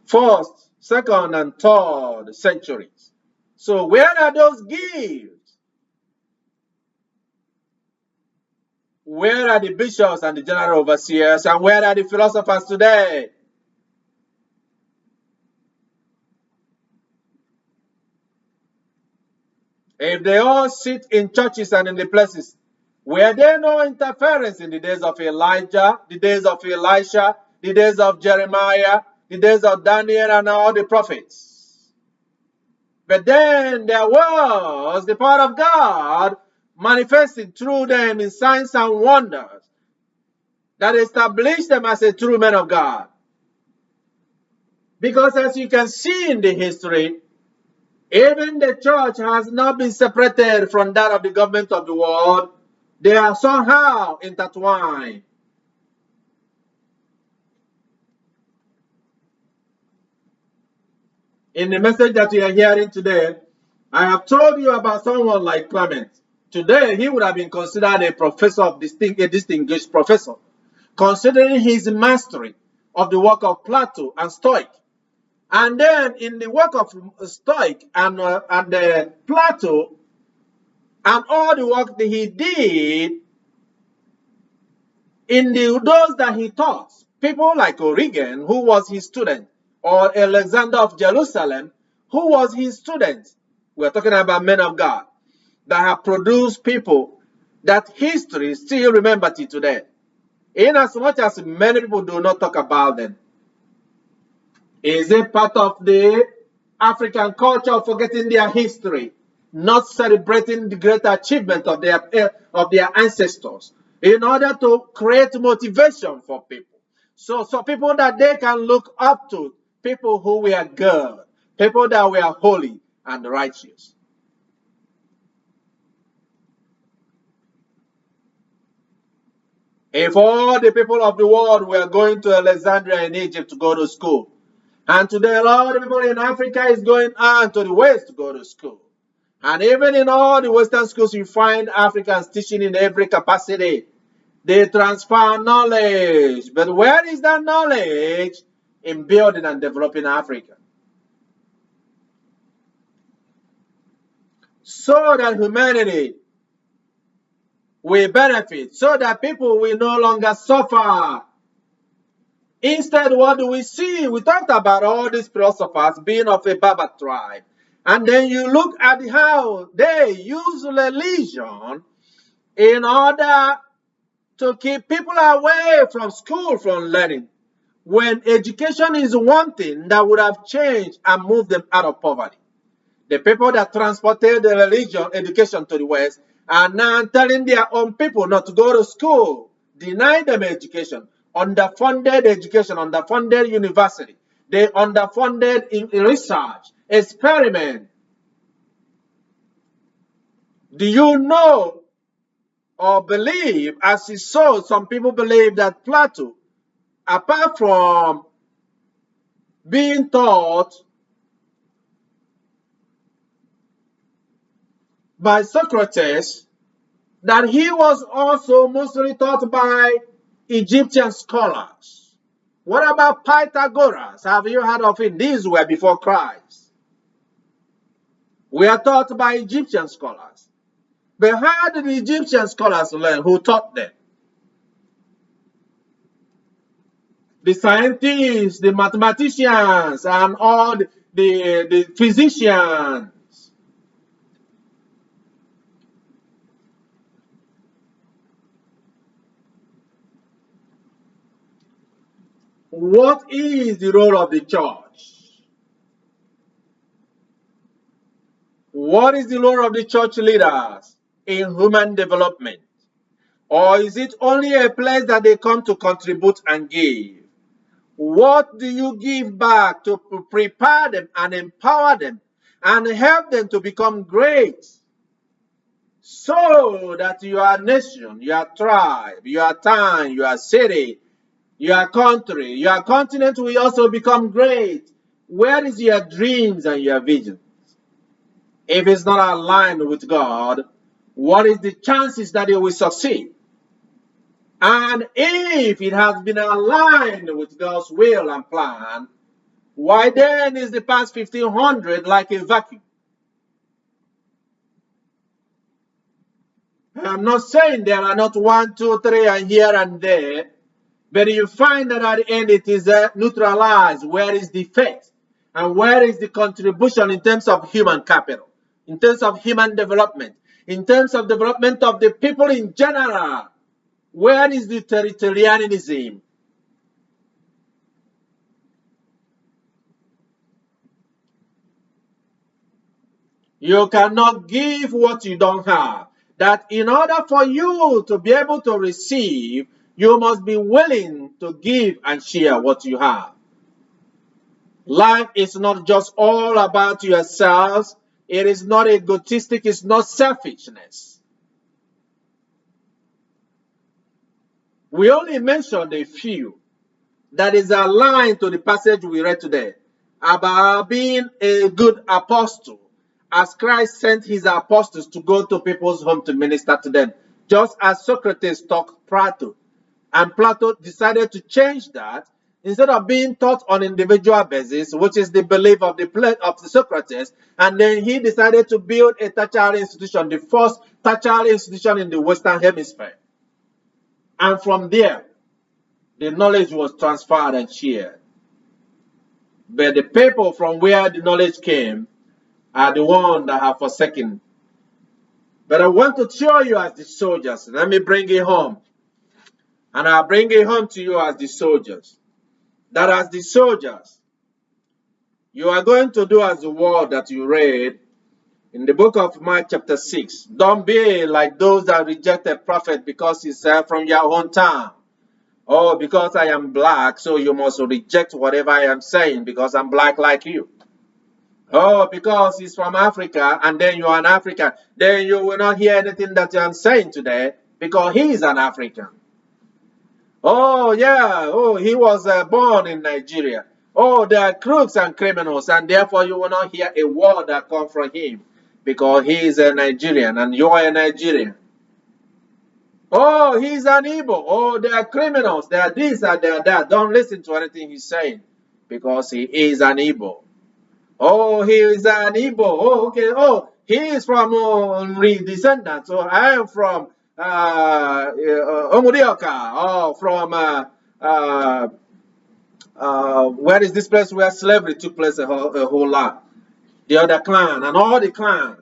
first, second, and third centuries. So where are those gifts? Where are the bishops and the general overseers? And where are the philosophers today? If they all sit in churches and in the places, were there no interference in the days of Elijah, the days of Elisha, the days of Jeremiah, the days of Daniel and all the prophets? But then there was the power of God manifested through them in signs and wonders that established them as a true man of God. Because as you can see in the history, even the church has not been separated from that of the government of the world. They are somehow intertwined. In the message that we are hearing today, I have told you about someone like Clement. Today, he would have been considered a professor of a distinguished professor, considering his mastery of the work of Plato and Stoic. And then in the work of Stoic and Plato and all the work that he did in those that he taught, people like Origen, who was his student, or Alexander of Jerusalem, who was his student. We're talking about men of God that have produced people that history still remembers today, inasmuch as many people do not talk about them. Is it part of the African culture of forgetting their history, not celebrating the great achievement of their ancestors, in order to create motivation for people? So people that they can look up to, people who were good, people that were holy and righteous. If all the people of the world were going to Alexandria in Egypt to go to school, and today, a lot of people in Africa is going on to the West to go to school. And even in all the Western schools, you find Africans teaching in every capacity. They transfer knowledge. But where is that knowledge? In building and developing Africa. So that humanity will benefit. So that people will no longer suffer. Instead, what do we see? We talked about all these philosophers being of a Berber tribe. And then you look at how they use religion in order to keep people away from school, from learning. When education is one thing that would have changed and moved them out of poverty. The people that transported the religion, education to the West are now telling their own people not to go to school, deny them education. Underfunded education, underfunded university. They underfunded in research, experiment. Do you know or believe, as you saw, some people believe that Plato, apart from being taught by Socrates, that he was also mostly taught by Egyptian scholars. What about Pythagoras? Have you heard of him? These were before Christ. We are taught by Egyptian scholars. But how did the Egyptian scholars learn? Who taught them? The scientists, the mathematicians, and all the physicians. What is the role of the church? What is the role of the church leaders in human development? Or is it only a place that they come to contribute and give? What do you give back to prepare them and empower them and help them to become great? So that your nation, your tribe, your town, your city, your country, your continent will also become great. Where is your dreams and your visions? If it's not aligned with God, what is the chances that it will succeed? And if it has been aligned with God's will and plan, Why then is the past 1500 like a vacuum? I'm not saying there are not 1, 2, 3 and here and there, but you find that at the end it is neutralized. Where is the effect? And where is the contribution in terms of human capital, in terms of human development, in terms of development of the people in general? Where is the territorialism? You cannot give what you don't have. That in order for you to be able to receive, you must be willing to give and share what you have. Life is not just all about yourselves. It is not egotistic. It's not selfishness. We only mentioned a few that is aligned to the passage we read today about being a good apostle, as Christ sent his apostles to go to people's home to minister to them, just as Socrates taught Plato. And Plato decided to change that. Instead of being taught on individual basis, which is the belief of the Socrates, and then he decided to build a tertiary institution, the first tertiary institution in the Western Hemisphere. And from there, the knowledge was transferred and shared. But the people from where the knowledge came are the ones that have forsaken. But I want to show you as the soldiers. Let me bring it home. And I'll bring it home to you as the soldiers. That as the soldiers, you are going to do as the word that you read in the book of Mark chapter 6. Don't be like those that rejected prophet because he said from your own town. Oh, because I am black, so you must reject whatever I am saying because I'm black like you. Oh, because he's from Africa and then you are an African, then you will not hear anything that I'm saying today because he is an African. Oh, yeah, oh, he was born in Nigeria. Oh, they are crooks and criminals, and therefore you will not hear a word that comes from him because he is a Nigerian and you are a Nigerian. Oh, he's an Igbo. Oh, they are criminals. They are this and they are that. Don't listen to anything he's saying because he is an Igbo. Oh, he is an Igbo. Oh, okay. Oh, he is from descendant. So I am from Omudioka. Oh, from where is this place where slavery took place a whole lot? The other clan and all the clans.